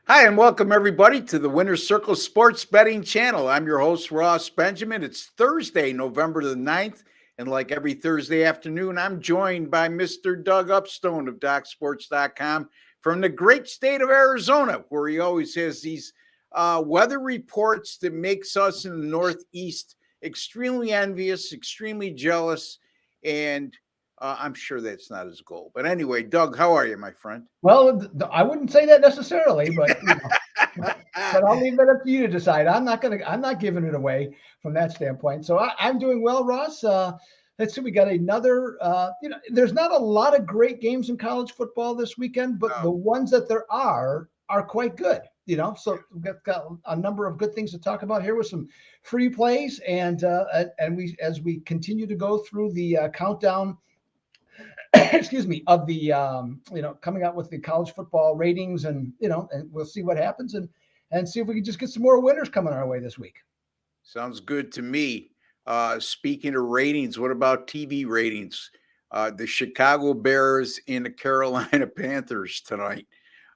Hi, and welcome everybody to the Winner's Circle Sports Betting Channel. I'm your host, Ross Benjamin. It's Thursday, November the 9th, and like every Thursday afternoon, I'm joined by Mr. Doug Upstone of DocSports.com from the great state of Arizona, where he always has these weather reports that makes us in the Northeast extremely envious, extremely jealous, and I'm sure that's not his goal. But anyway, Doug, how are you, my friend? Well, I wouldn't say that necessarily, but but I'll leave that up to you to decide. I'm not giving it away from that standpoint. So I'm doing well, Ross. Let's see, we got another. There's not a lot of great games in college football this weekend, but the ones that there are quite good. So we've got a number of good things to talk about here with some free plays, and we as we continue to go through the countdown excuse me, of the coming out with the college football ratings, and we'll see what happens and see if we can just get some more winners coming our way this week. Sounds good to me. Speaking of ratings, what about TV ratings? The Chicago Bears and the Carolina Panthers tonight.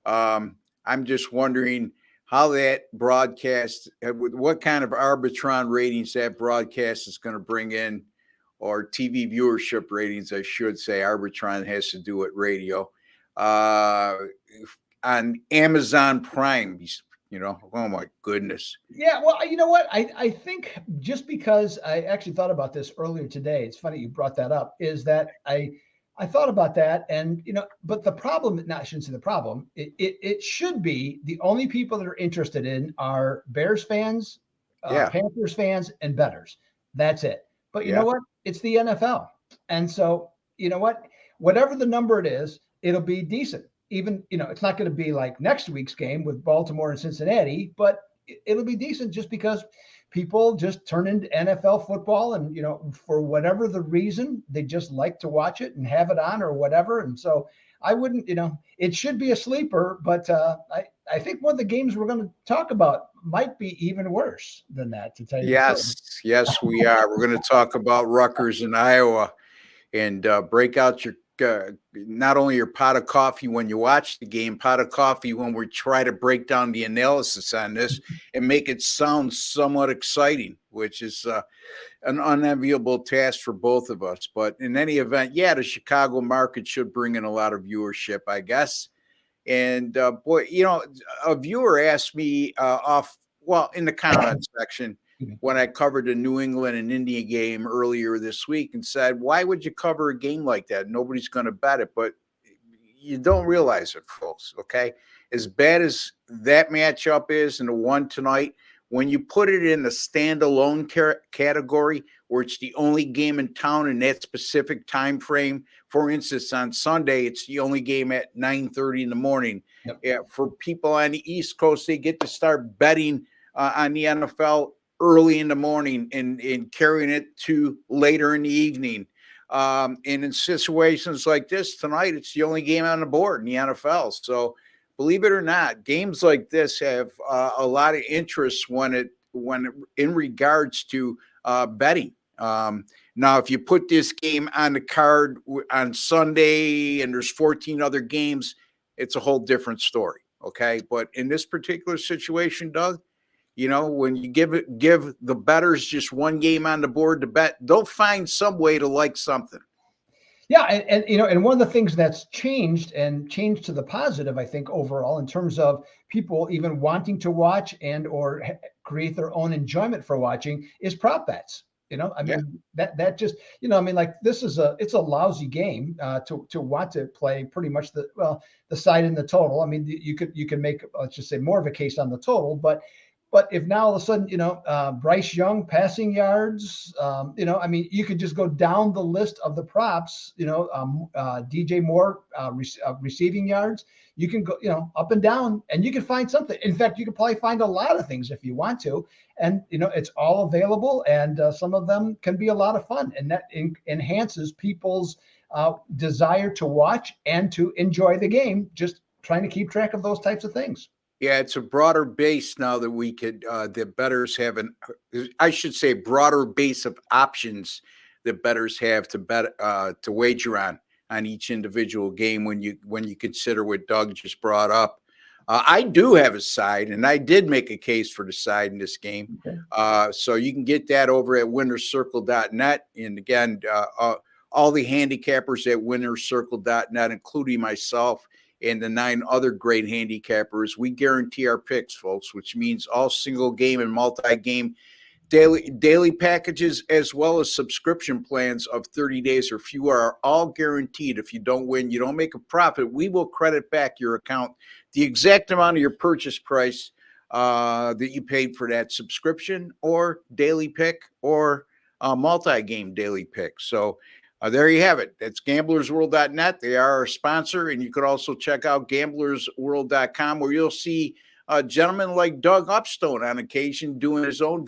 I'm just wondering how that broadcast, what kind of Arbitron ratings that broadcast is going to bring in, or TV viewership ratings, I should say. Arbitron has to do with radio. On Amazon Prime, oh my goodness. Yeah, well, you know what? I think just because I actually thought about this earlier today, it's funny you brought that up, is that I thought about that, and but the problem, not I shouldn't say the problem, it should be the only people that are interested in are Bears fans, Yeah. Panthers fans, and bettors. That's it. But you Yeah. know what? It's the NFL. And so, you know what? Whatever the number it is, it'll be decent. Even, it's not going to be like next week's game with Baltimore and Cincinnati, but it'll be decent just because people just turn into NFL football and, for whatever the reason, they just like to watch it and have it on or whatever. And so I wouldn't, it should be a sleeper, but I think one of the games we're going to talk about might be even worse than that, to tell you the truth. Yes, we are. We're going to talk about Rutgers in Iowa and break out your not only your pot of coffee when you watch the game, pot of coffee when we try to break down the analysis on this and make it sound somewhat exciting, which is an unenviable task for both of us. But in any event, yeah, the Chicago market should bring in a lot of viewership, I guess. And boy, a viewer asked me in the comment section when I covered the New England and India game earlier this week and said, why would you cover a game like that? Nobody's going to bet it. But you don't realize it, folks, okay? As bad as that matchup is and the one tonight, when you put it in the standalone category, where it's the only game in town in that specific time frame. For instance, on Sunday, it's the only game at 9:30 in the morning. Yep. Yeah, for people on the East Coast, they get to start betting on the NFL early in the morning and carrying it to later in the evening. And in situations like this tonight, it's the only game on the board in the NFL. So, believe it or not, games like this have a lot of interest when in regards to betting. Now, if you put this game on the card on Sunday and there's 14 other games, it's a whole different story. Okay, but in this particular situation, Doug, when you give the bettors just one game on the board to bet, they'll find some way to like something. Yeah, and one of the things that's changed to the positive, I think, overall, in terms of people even wanting to watch and or create their own enjoyment for watching, is prop bets. I mean, that just, like this is it's a lousy game to want to play pretty much the side in the total. I mean, you can make, let's just say, more of a case on the total, but if now all of a sudden, Bryce Young passing yards, I mean, you could just go down the list of the props, DJ Moore receiving yards. You can go, up and down, and you can find something. In fact, you can probably find a lot of things if you want to. And, it's all available, and some of them can be a lot of fun. And that enhances people's desire to watch and to enjoy the game, just trying to keep track of those types of things. Yeah, it's a broader base now that we could, the bettors have I should say, broader base of options that bettors have to bet, to wager on each individual game when you consider what Doug just brought up. I do have a side, and I did make a case for the side in this game. Okay. So you can get that over at winnercircle.net. And again, all the handicappers at winnercircle.net, including myself and the 9 other great handicappers, we guarantee our picks, folks, which means all single game and multi-game daily packages, as well as subscription plans of 30 days or fewer, are all guaranteed. If you don't win, you don't make a profit, we will credit back your account the exact amount of your purchase price that you paid for that subscription or daily pick or multi-game daily pick. So there you have it. That's gamblersworld.net. They are our sponsor. And you could also check out gamblersworld.com, where you'll see a gentleman like Doug Upstone on occasion doing his own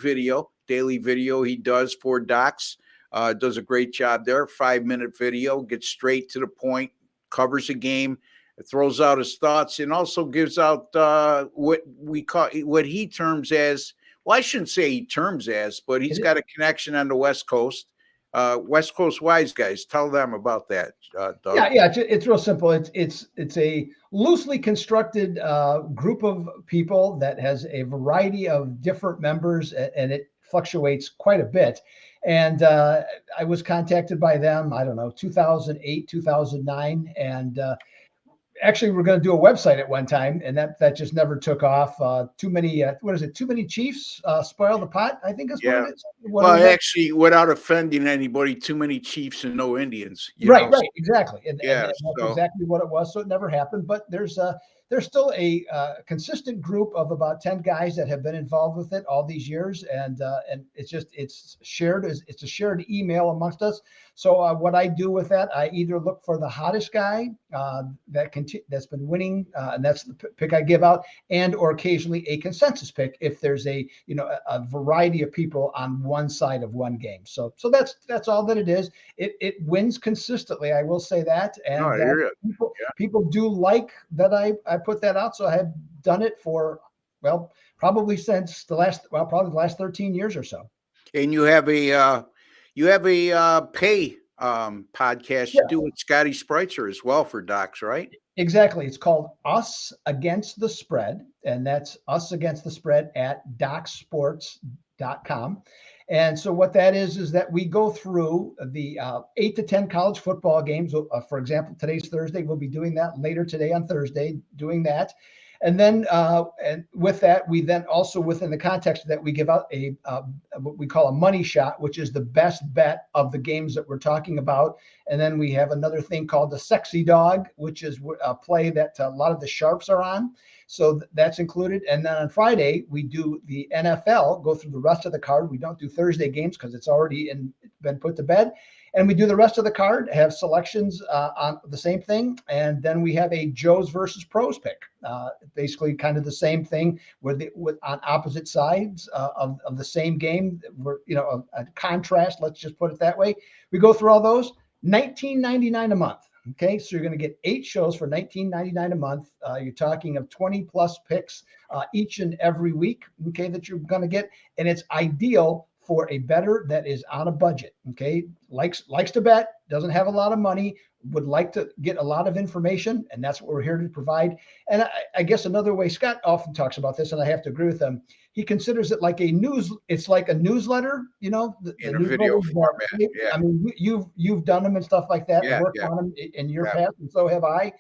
daily video he does for docs. Does a great job there. 5-minute video, gets straight to the point, covers a game, throws out his thoughts, and also gives out what he terms as, well, I shouldn't say he terms as, but he's got a connection on the West Coast. West Coast Wise Guys. Tell them about that, Doug. Yeah. It's real simple. It's a loosely constructed group of people that has a variety of different members, and it fluctuates quite a bit. And I was contacted by them, I don't know, 2008, 2009, and actually we're going to do a website at one time, and that just never took off. Too many too many chiefs spoil the pot, I think is what it is. Well, actually, without offending anybody, too many chiefs and no Indians. Right, exactly. And that's so exactly what it was. So it never happened, but there's still a consistent group of about 10 guys that have been involved with it all these years, and it's shared. It's a shared email amongst us. So what I do with that, I either look for the hottest guy that's been winning, and that's the pick I give out, and or occasionally a consensus pick if there's a variety of people on one side of one game. So that's all that it is. It wins consistently, I will say that, and people do like that I put that out. So I have done it for probably since the last 13 years or so. And you have a pay podcast you do with Scotty Spreitzer as well for docs, right? Exactly. It's called Us Against the Spread, and that's Us Against the Spread at docsports.com. And so what that is that we go through the 8 to 10 college football games. For example, today's Thursday. We'll be doing that later today on Thursday, doing that. And then, and with that, we then also, within the context of that, we give out what we call a money shot, which is the best bet of the games that we're talking about. And then we have another thing called the sexy dog, which is a play that a lot of the sharps are on. So that's included. And then on Friday, we do the NFL, go through the rest of the card. We don't do Thursday games because it's already been put to bed. And we do the rest of the card, have selections on the same thing. And then we have a Joe's versus Pros pick. Basically kind of the same thing on opposite sides of the same game. We're, a contrast, let's just put it that way. We go through all those, $19.99 a month. Okay, so you're going to get 8 shows for $19.99 a month. You're talking of 20 plus picks each and every week, okay, that you're going to get. And it's ideal for a bettor that is on a budget, okay, likes to bet, doesn't have a lot of money, would like to get a lot of information, and that's what we're here to provide. And I guess another way, Scott often talks about this, and I have to agree with him, he considers it like it's like a newsletter, in a video format. I mean, you've done them and stuff like that, worked on them in your past, and so have I.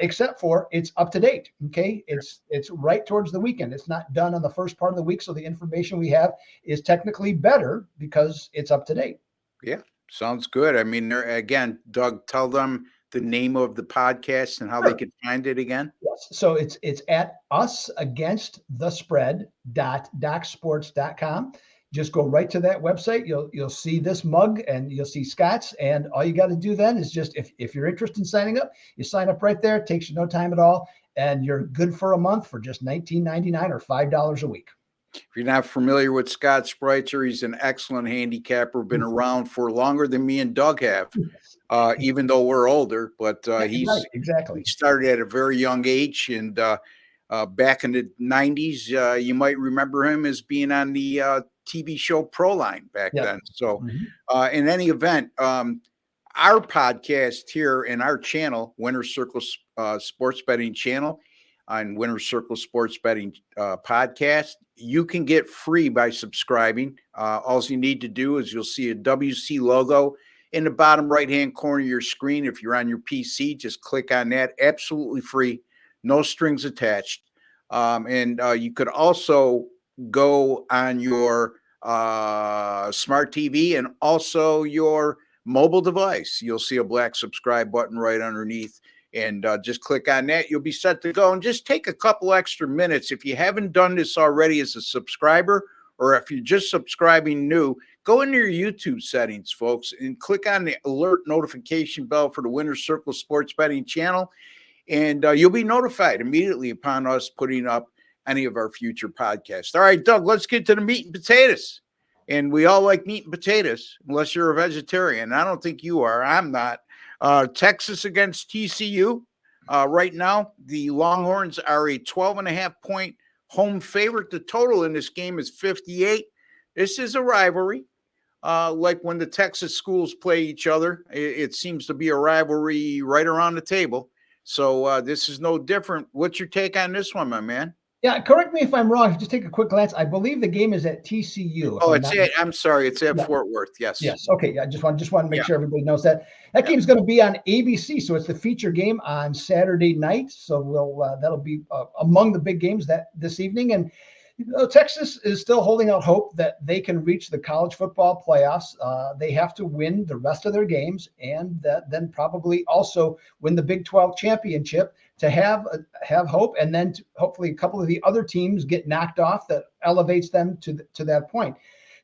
Except for it's up to date. Okay. It's right towards the weekend. It's not done on the first part of the week. So the information we have is technically better because it's up to date. Yeah. Sounds good. I mean, again, Doug, tell them the name of the podcast and how they can find it again. Yes. So it's at usagainstthespread.docsports.com. Just go right to that website. You'll see this mug and you'll see Scott's. And all you got to do then is just, if you're interested in signing up, you sign up right there. It takes you no time at all. And you're good for a month for just $19.99 or $5 a week. If you're not familiar with Scott Spreitzer, he's an excellent handicapper, been around for longer than me and Doug have, even though we're older. But he started at a very young age. And back in the 90s, you might remember him as being on the TV show Proline back then. So in any event, our podcast here in our channel, Winner Circle Sports Betting Channel, on Winner's Circle Sports Betting podcast. You can get free by subscribing. All you need to do is you'll see a WC logo in the bottom right-hand corner of your screen. If you're on your PC, just click on that. Absolutely free, no strings attached. And you could also go on your smart TV and also your mobile device. You'll see a black subscribe button right underneath. And just click on that. You'll be set to go. And just take a couple extra minutes. If you haven't done this already as a subscriber, or if you're just subscribing new, go into your YouTube settings, folks, and click on the alert notification bell for the Winner's Circle Sports Betting channel. And you'll be notified immediately upon us putting up any of our future podcasts. All right, Doug, let's get to the meat and potatoes. And we all like meat and potatoes, unless you're a vegetarian. I don't think you are. I'm not. Texas against TCU. Right now, the Longhorns are a 12.5-point home favorite. The total in this game is 58. This is a rivalry. Like when the Texas schools play each other, it seems to be a rivalry right around the table. So this is no different. What's your take on this one, my man? Yeah, correct me if I'm wrong. Just take a quick glance. I believe the game is at TCU. Oh, I'm sorry. It's at Fort Worth. Yes. Yes. Okay. I just want to make sure everybody knows that game is going to be on ABC. So it's the feature game on Saturday night. So that'll be among the big games this evening. And Texas is still holding out hope that they can reach the college football playoffs. They have to win the rest of their games and then probably also win the Big 12 championship to have hope, and then hopefully a couple of the other teams get knocked off that elevates them to that point.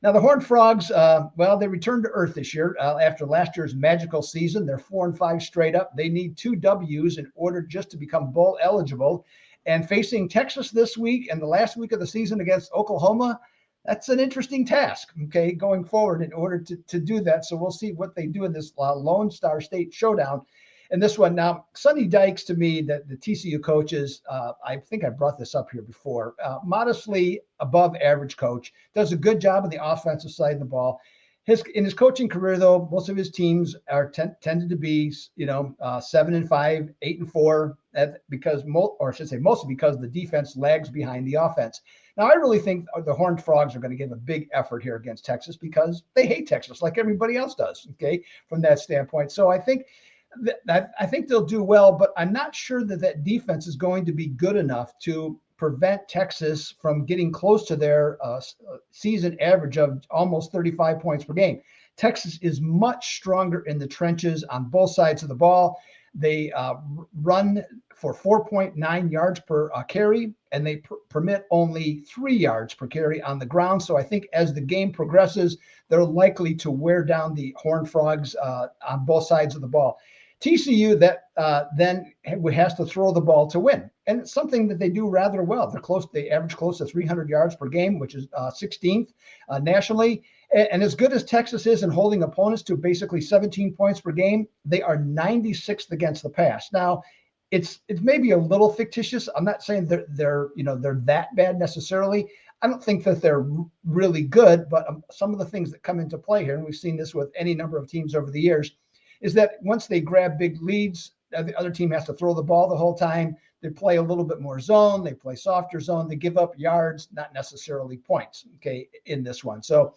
Now the Horned Frogs, they returned to earth this year after last year's magical season. They're 4-5 straight up. They need 2 W's in order just to become bowl eligible. And facing Texas this week and the last week of the season against Oklahoma, that's an interesting task, okay, going forward in order to do that. So we'll see what they do in this Lone Star State showdown. And this one now, Sonny Dykes, to me, the TCU coach is, I think I brought this up here before, modestly above average coach, does a good job on the offensive side of the ball. In his coaching career, though, most of his teams are tended to be, 7-5, 8-4, mostly because the defense lags behind the offense. Now, I really think the Horned Frogs are going to give a big effort here against Texas because they hate Texas like everybody else does, okay, from that standpoint. So I think they'll do well, but I'm not sure that defense is going to be good enough to prevent Texas from getting close to their season average of almost 35 points per game. Texas is much stronger in the trenches on both sides of the ball. They run for 4.9 yards per carry, and they permit only 3 yards per carry on the ground. So I think as the game progresses, they're likely to wear down the Horned Frogs on both sides of the ball. TCU then has to throw the ball to win, and it's something that they do rather well. They average close to 300 yards per game, which is 16th nationally. And as good as Texas is in holding opponents to basically 17 points per game, they are 96th against the pass. Now, it's maybe a little fictitious. I'm not saying they're that bad necessarily. I don't think that they're really good, but some of the things that come into play here, and we've seen this with any number of teams over the years, is that once they grab big leads, the other team has to throw the ball the whole time. They play a little bit more zone. They play softer zone. They give up yards, not necessarily points, okay, in this one. So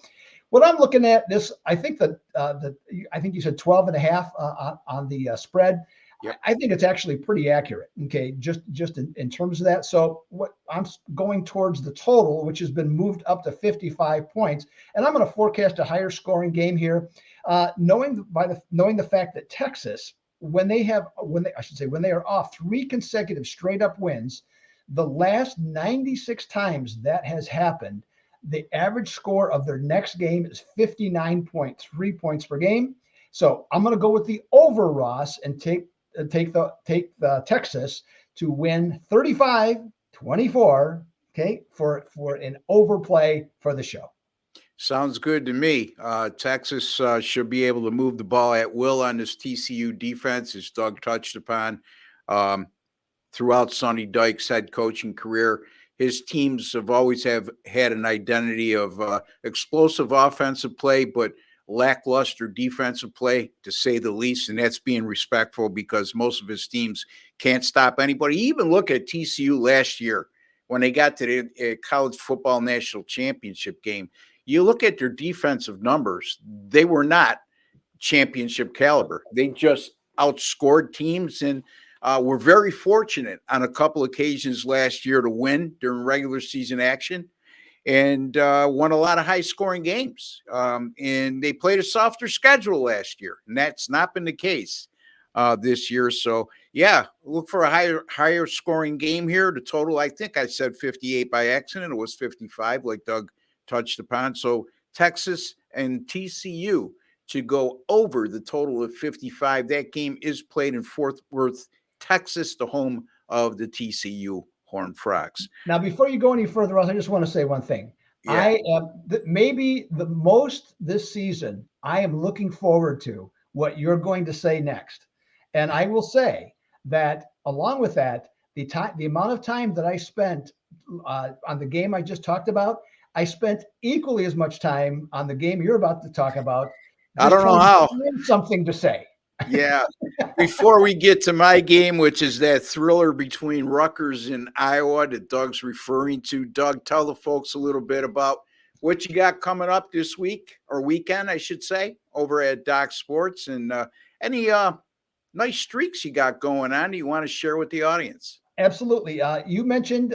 what I'm looking at this, I think I think you said 12.5 on the spread. Yep. I think it's actually pretty accurate, okay, just in terms of that. So what I'm going towards the total, which has been moved up to 55 points, and I'm going to forecast a higher scoring game here, knowing the fact that Texas, when they are off 3 consecutive straight up wins, the last 96 times that has happened, the average score of their next game is 59.3 points per game. So I'm going to go with the over, Ross, and take the Texas to win 35-24, okay, for an overplay for the show. Sounds good to me. Texas should be able to move the ball at will on this TCU defense, as Doug touched upon. Throughout Sonny Dykes' head coaching career, his teams have always had an identity of explosive offensive play, but lackluster defensive play, to say the least, and that's being respectful because most of his teams can't stop anybody. Even look at TCU last year when they got to the college football national championship game. You look at their defensive numbers, they were not championship caliber. They just outscored teams and were very fortunate on a couple occasions last year to win during regular season action and won a lot of high scoring games. And they played a softer schedule last year, and that's not been the case this year. So, yeah, look for a higher scoring game here. The total, I think I said 58 by accident. It was 55, like Doug touched upon. So, Texas and TCU to go over the total of 55. That game is played in Fort Worth, Texas, the home of the TCU Horned Frogs. Now, before you go any further, Ross, I just want to say one thing. Yeah. I am maybe the most this season. I am looking forward to what you're going to say next, and I will say that along with that, the amount of time that I spent on the game I just talked about, I spent equally as much time on the game you're about to talk about. I don't know how. Something to say. Yeah. Before we get to my game, which is that thriller between Rutgers and Iowa that Doug's referring to, Doug, tell the folks a little bit about what you got coming up this week or weekend, I should say, over at Doc Sports, and any nice streaks you got going on you want to share with the audience. Absolutely. You mentioned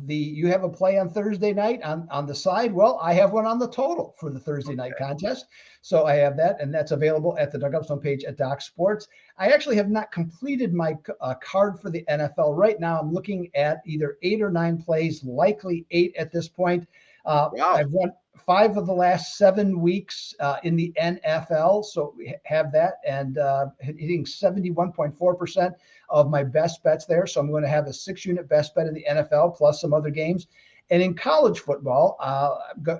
you have a play on Thursday night on the side. Well, I have one on the total for the Thursday night contest. So I have that, and that's available at the Doug Upstone page at Doc Sports. I actually have not completed my card for the NFL right now. I'm looking at either 8 or 9 plays, likely 8 at this point. Wow. I've won 5 of the last 7 weeks in the NFL. So we have that, and hitting 71.4% of my best bets there. So I'm going to have a 6-unit best bet in the NFL plus some other games. And in college football,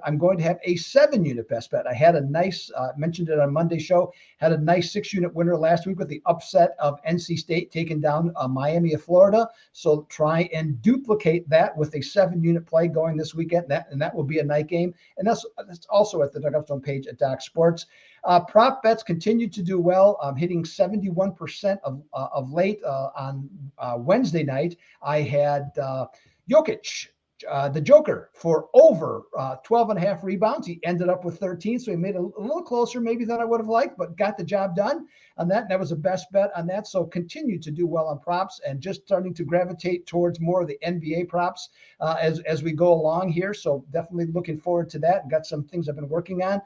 I'm going to have a 7-unit best bet. I had a nice, mentioned it on Monday's show, had a nice 6-unit winner last week with the upset of NC State taking down Miami of Florida. So try and duplicate that with a 7-unit play going this weekend. That will be a night game. And that's also at the Doug Upstone page at Doc Sports. Prop bets continue to do well. I'm hitting 71% of late. On Wednesday night, I had Jokic, the Joker, for over 12 and a half rebounds. He ended up with 13, so he made it a little closer maybe than I would have liked, but got the job done on that. And that was a best bet on that. So continue to do well on props and just starting to gravitate towards more of the NBA props as we go along here. So definitely looking forward to that, and got some things I've been working on.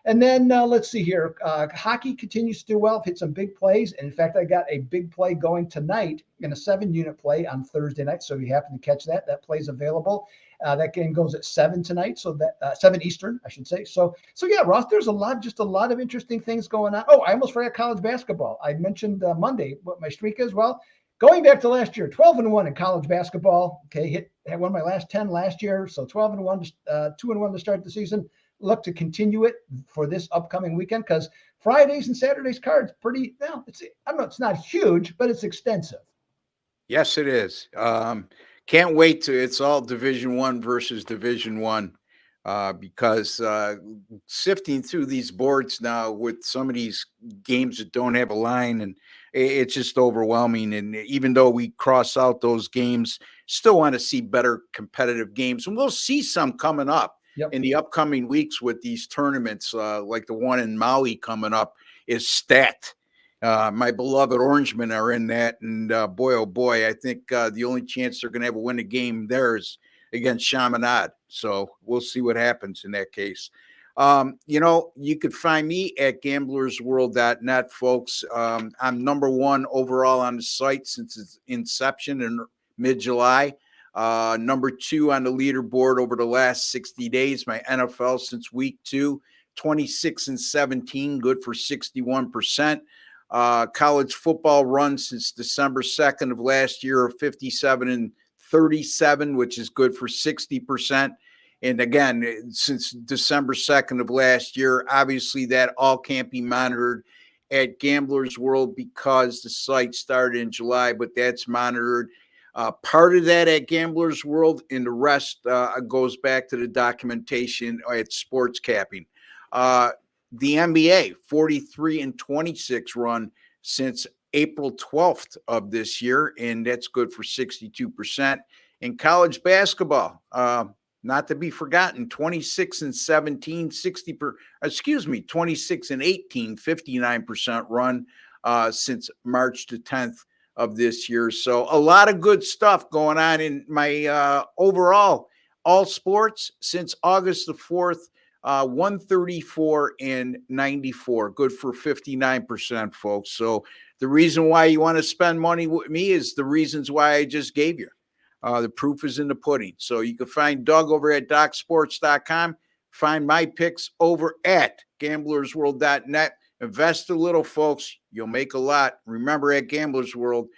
And then let's see here. Hockey continues to do well. I've hit some big plays. And in fact, I got a big play going tonight in a 7-unit play on Thursday night. So if you happen to catch that, that play's available. That game goes at 7 tonight. So that 7 Eastern, I should say. So yeah, Ross, there's just a lot of interesting things going on. Oh, I almost forgot college basketball. I mentioned Monday what my streak is. Well, going back to last year, 12-1 in college basketball. Okay, had won my last 10 last year. So 12-1, 2-1 to start the season. Look to continue it for this upcoming weekend, because Fridays and Saturdays cards pretty, well, I don't know, it's not huge, but it's extensive. Yes, it is. Can't wait it's all Division I versus Division I, because sifting through these boards now with some of these games that don't have a line, and it's just overwhelming. And even though we cross out those games, still want to see better competitive games, and we'll see some coming up. Yep. In the upcoming weeks with these tournaments, like the one in Maui coming up is stacked. My beloved Orangemen are in that, and boy, oh boy, I think the only chance they're going to have a win a game there is against Chaminade. So we'll see what happens in that case. You could find me at gamblersworld.net, folks. I'm number 1 overall on the site since its inception in mid-July. Number 2 on the leaderboard over the last 60 days. My NFL since week 2, 26-17, good for 61%. College football run since December 2nd of last year of 57-37, which is good for 60%. And again, since December 2nd of last year, obviously that all can't be monitored at Gamblers World because the site started in July, but that's monitored. Part of that at Gamblers World, and the rest goes back to the documentation at Sports Capping. The NBA 43-26 run since April 12th of this year, and that's good for 62%. In college basketball, not to be forgotten, 26-17, 26-18, 59% run since March the 10th of this year. So a lot of good stuff going on in my overall all sports since August the 4th. 134-94, good for 59%, folks. So the reason why you want to spend money with me is the reasons why I just gave you. The proof is in the pudding. So you can find Doug over at DocSports.com. Find my picks over at GamblersWorld.net. Invest a little, folks. You'll make a lot. Remember, at Gamblers World,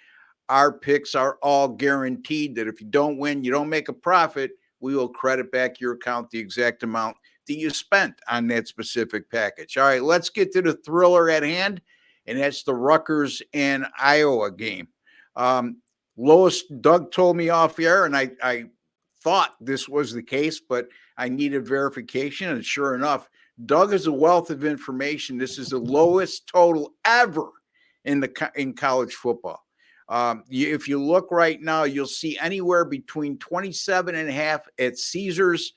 our picks are all guaranteed that if you don't win, you don't make a profit, we will credit back your account the exact amount that you spent on that specific package. All right, let's get to the thriller at hand, and that's the Rutgers and Iowa game. Lois, Doug told me off air, and I thought this was the case, but I needed verification, and sure enough, Doug is a wealth of information. This is the lowest total ever in college football. If you look right now, you'll see anywhere between 27.5 at Caesars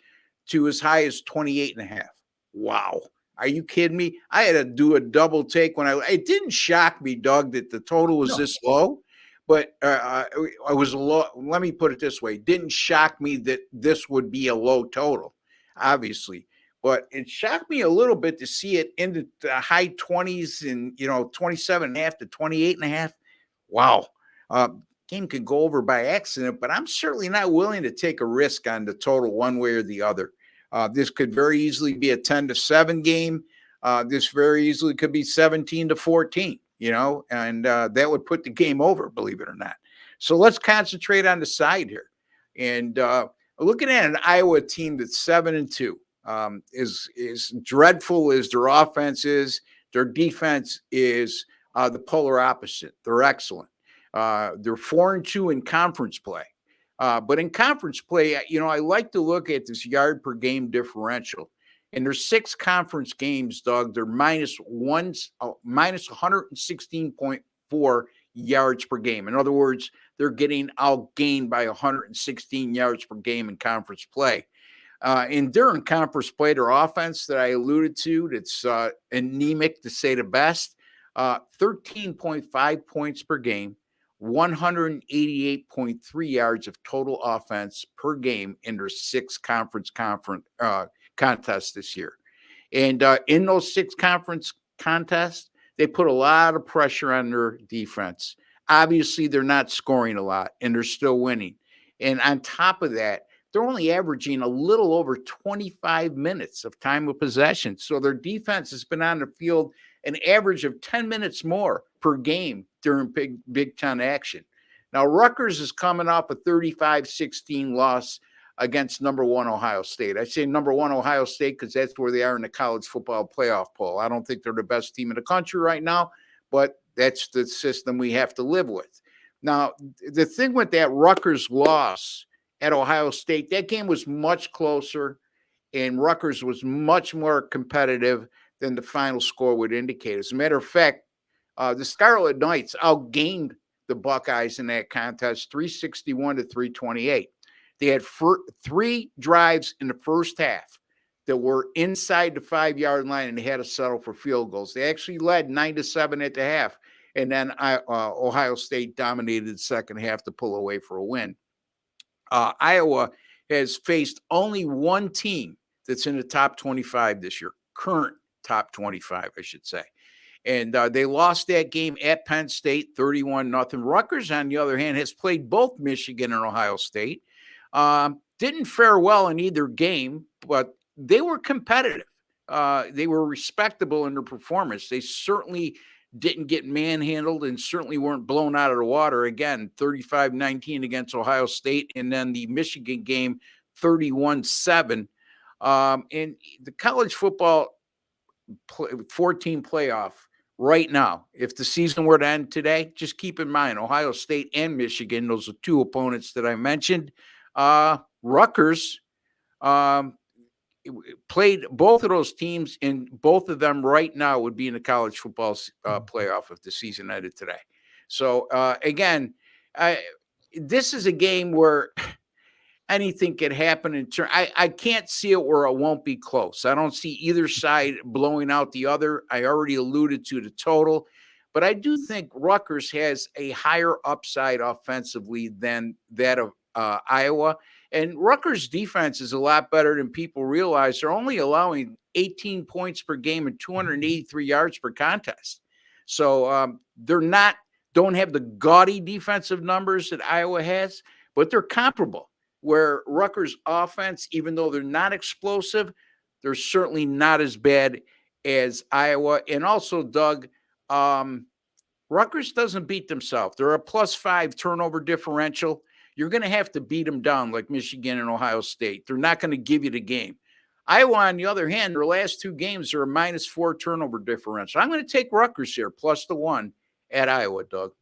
to as high as 28.5. Wow. Are you kidding me? I had to do a double take it didn't shock me, Doug, that the total was this low, but it was a low. Let me put it this way. It didn't shock me that this would be a low total, obviously, but it shocked me a little bit to see it in the high 20s and, 27.5 to 28.5. Wow. Game could go over by accident, but I'm certainly not willing to take a risk on the total one way or the other. This could very easily be a 10-7 game. This very easily could be 17-14, and that would put the game over, believe it or not. So let's concentrate on the side here. And looking at an Iowa team that's 7-2, is dreadful as their offense is. Their defense is the polar opposite. They're excellent. They're 4-2 in conference play. But in conference play, I like to look at this yard per game differential. And there's 6 conference games, Doug. They're minus 116.4 yards per game. In other words, they're getting outgained by 116 yards per game in conference play. And during conference play, their offense that I alluded to, that's anemic to say the best, 13.5 points per game. 188.3 yards of total offense per game in their 6 conference contests this year. And in those 6 conference contests, they put a lot of pressure on their defense. Obviously, they're not scoring a lot, and they're still winning. And on top of that, they're only averaging a little over 25 minutes of time of possession. So their defense has been on the field an average of 10 minutes more per game during Big Ten action. Now, Rutgers is coming off a 35-16 loss against number 1 Ohio State. I say number 1 Ohio State because that's where they are in the college football playoff poll. I don't think they're the best team in the country right now, but that's the system we have to live with. Now, the thing with that Rutgers loss at Ohio State, that game was much closer, and Rutgers was much more competitive than the final score would indicate. As a matter of fact, the Scarlet Knights outgained the Buckeyes in that contest, 361-328. They had 3 drives in the first half that were inside the 5-yard line, and they had to settle for field goals. They actually led 9-7 at the half, and then Ohio State dominated the second half to pull away for a win. Iowa has faced only one team that's in the top 25 this year, current top 25, I should say. And they lost that game at Penn State, 31-0. Rutgers, on the other hand, has played both Michigan and Ohio State. Didn't fare well in either game, but they were competitive. They were respectable in their performance. They certainly didn't get manhandled and certainly weren't blown out of the water. Again, 35-19 against Ohio State, and then the Michigan game, 31-7. And the college football 14 playoff right now, if the season were to end today, just keep in mind Ohio State and Michigan, those are 2 opponents that I mentioned. Rutgers played both of those teams, and both of them right now would be in the college football playoff if the season ended today. So again, this is a game where anything could happen in turn. I can't see it where it won't be close. I don't see either side blowing out the other. I already alluded to the total, but I do think Rutgers has a higher upside offensively than that of Iowa. And Rutgers' defense is a lot better than people realize. They're only allowing 18 points per game and 283 yards per contest. So don't have the gaudy defensive numbers that Iowa has, but they're comparable. Where Rutgers' offense, even though they're not explosive, they're certainly not as bad as Iowa. And also, Doug, Rutgers doesn't beat themselves. They're a +5 turnover differential. You're going to have to beat them down like Michigan and Ohio State. They're not going to give you the game. Iowa, on the other hand, their last 2 games are a -4 turnover differential. I'm going to take Rutgers here, +1 at Iowa, Doug.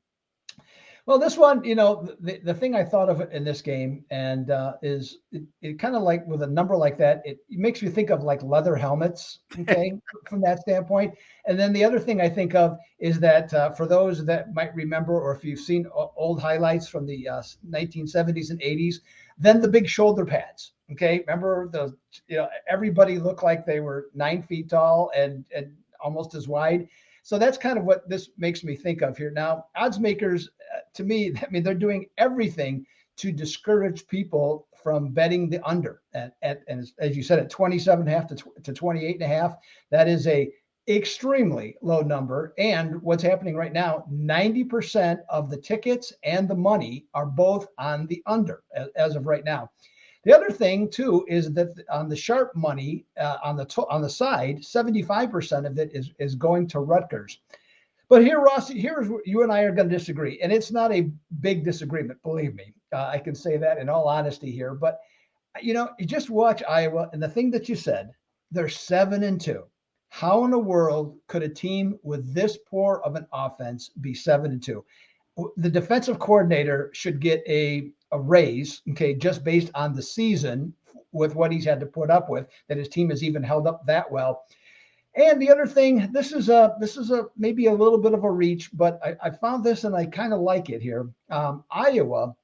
Well, this one, the thing I thought of in this game and is it kind of like with a number like that, it makes me think of like leather helmets, okay, from that standpoint. And then the other thing I think of is that for those that might remember, or if you've seen old highlights from the 1970s and 80s, then the big shoulder pads, okay? Remember everybody looked like they were 9 feet tall and almost as wide. So that's kind of what this makes me think of here. Now, odds makers, to me, I mean, they're doing everything to discourage people from betting the under. And as you said, at 27.5 to 28.5, that is a extremely low number. And what's happening right now, 90% of the tickets and the money are both on the under as of right now. The other thing too is that on the sharp money on the side, 75% of it is going to Rutgers. But here, Ross, here's where you and I are going to disagree, and it's not a big disagreement, believe me. I can say that in all honesty here. But you just watch Iowa, and the thing that you said, they're 7-2. How in the world could a team with this poor of an offense be 7-2? The defensive coordinator should get a raise, okay, just based on the season with what he's had to put up with, that his team has even held up that well. And the other thing, this is maybe a little bit of a reach, but I found this and I kind of like it here. Iowa,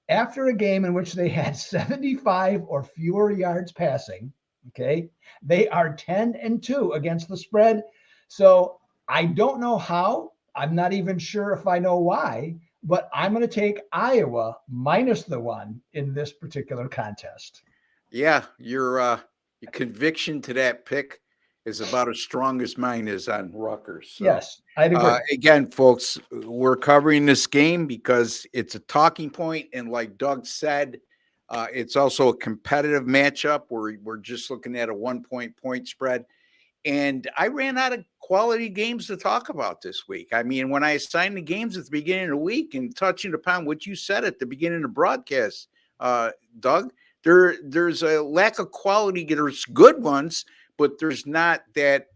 after a game in which they had 75 or fewer yards passing, okay, they are 10-2 against the spread. So I don't know how. I'm not even sure if I know why, but I'm going to take Iowa -1 in this particular contest. Yeah, your conviction to that pick is about as strong as mine is on Rutgers. So, yes, I'd agree. Again, folks, we're covering this game because it's a talking point, and like Doug said, it's also a competitive matchup where we're just looking at a 1-point spread. And I ran out of quality games to talk about this week. I mean, when I assigned the games at the beginning of the week and touching upon what you said at the beginning of the broadcast, Doug, there's a lack of quality. There's good ones, but there's not that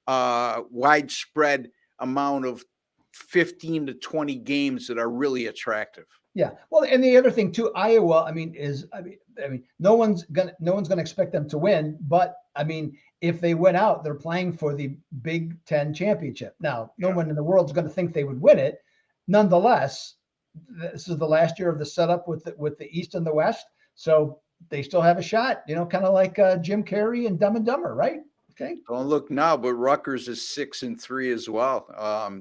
widespread amount of 15 to 20 games that are really attractive. Yeah. Well, and the other thing too, Iowa, I mean, no one's gonna expect them to win, but I mean, if they win out, they're playing for the Big Ten championship. Now, no one in the world is going to think they would win it. Nonetheless, this is the last year of the setup with the East and the West, so they still have a shot. Kind of like Jim Carrey and Dumb and Dumber, right? Okay. Don't look now, but Rutgers is 6-3 as well.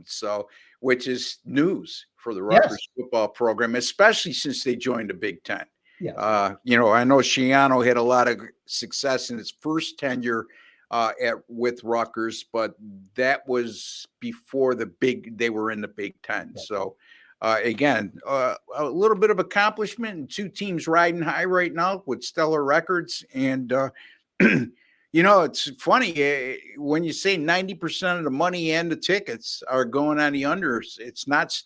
So, which is news for the Rutgers football program, especially since they joined the Big Ten. Yeah. I know Schiano had a lot of success in his first tenure with Rutgers, but that was before they were in the Big Ten. Yeah. So, again, a little bit of accomplishment, and 2 teams riding high right now with stellar records. And, it's funny when you say 90% of the money and the tickets are going on the unders. It's not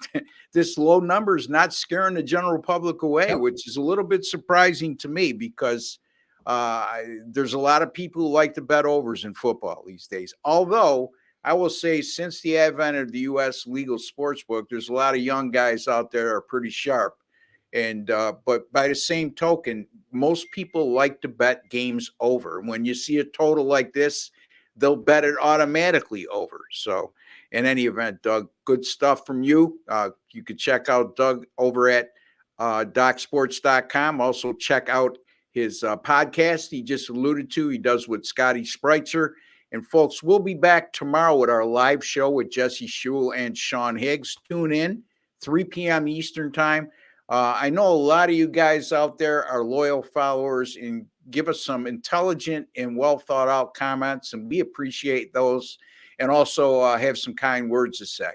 this low number is not scaring the general public away, which is a little bit surprising to me because there's a lot of people who like to bet overs in football these days. Although I will say, since the advent of the U.S. legal sports book, there's a lot of young guys out there that are pretty sharp. And but by the same token, most people like to bet games over. When you see a total like this, they'll bet it automatically over. So in any event, Doug, good stuff from you. You can check out Doug over at docsports.com. Also check out his podcast he just alluded to. He does with Scotty Spreitzer. And folks, we'll be back tomorrow with our live show with Jesse Schule and Sean Higgs. Tune in, 3 p.m. Eastern time. I know a lot of you guys out there are loyal followers and give us some intelligent and well thought out comments, and we appreciate those, and also have some kind words to say.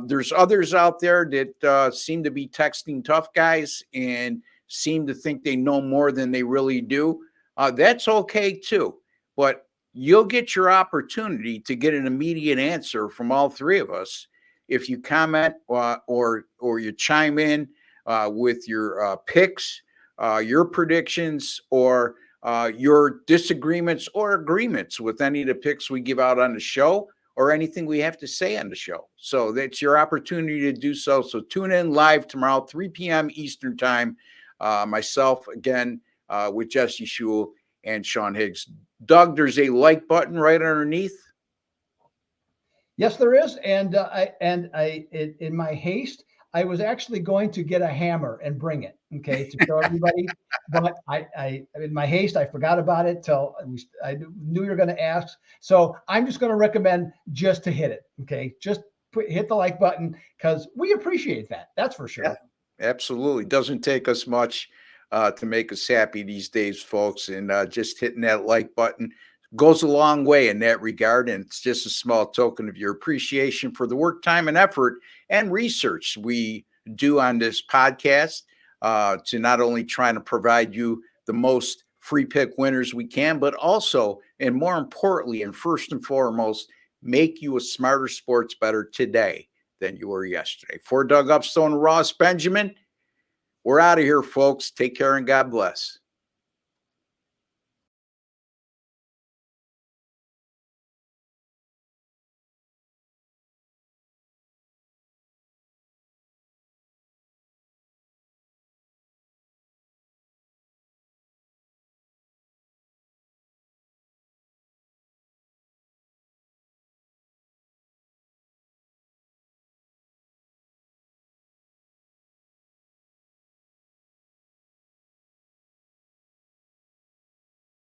There's others out there that seem to be texting tough guys and seem to think they know more than they really do. That's okay too, but you'll get your opportunity to get an immediate answer from all three of us if you comment or you chime in with your picks, your predictions, or your disagreements or agreements with any of the picks we give out on the show or anything we have to say on the show. So that's your opportunity to do so. So tune in live tomorrow, 3 p.m. Eastern time. Myself, again, with Jesse Schule and Sean Higgs. Doug, there's a like button right underneath. Yes, there is. And in my haste, I was actually going to get a hammer and bring it, okay, to show everybody. But in my haste, I forgot about it till I knew you were going to ask. So I'm just going to recommend just to hit it, okay? Just hit the like button because we appreciate that. That's for sure. Yeah, absolutely. Doesn't take us much to make us happy these days, folks. And just hitting that like button goes a long way in that regard. And it's just a small token of your appreciation for the work, time, and effort and research we do on this podcast to not only trying to provide you the most free pick winners we can, but also, and more importantly, and first and foremost, make you a smarter sports bettor today than you were yesterday. For Doug Upstone and Ross Benjamin, we're out of here, folks. Take care and God bless.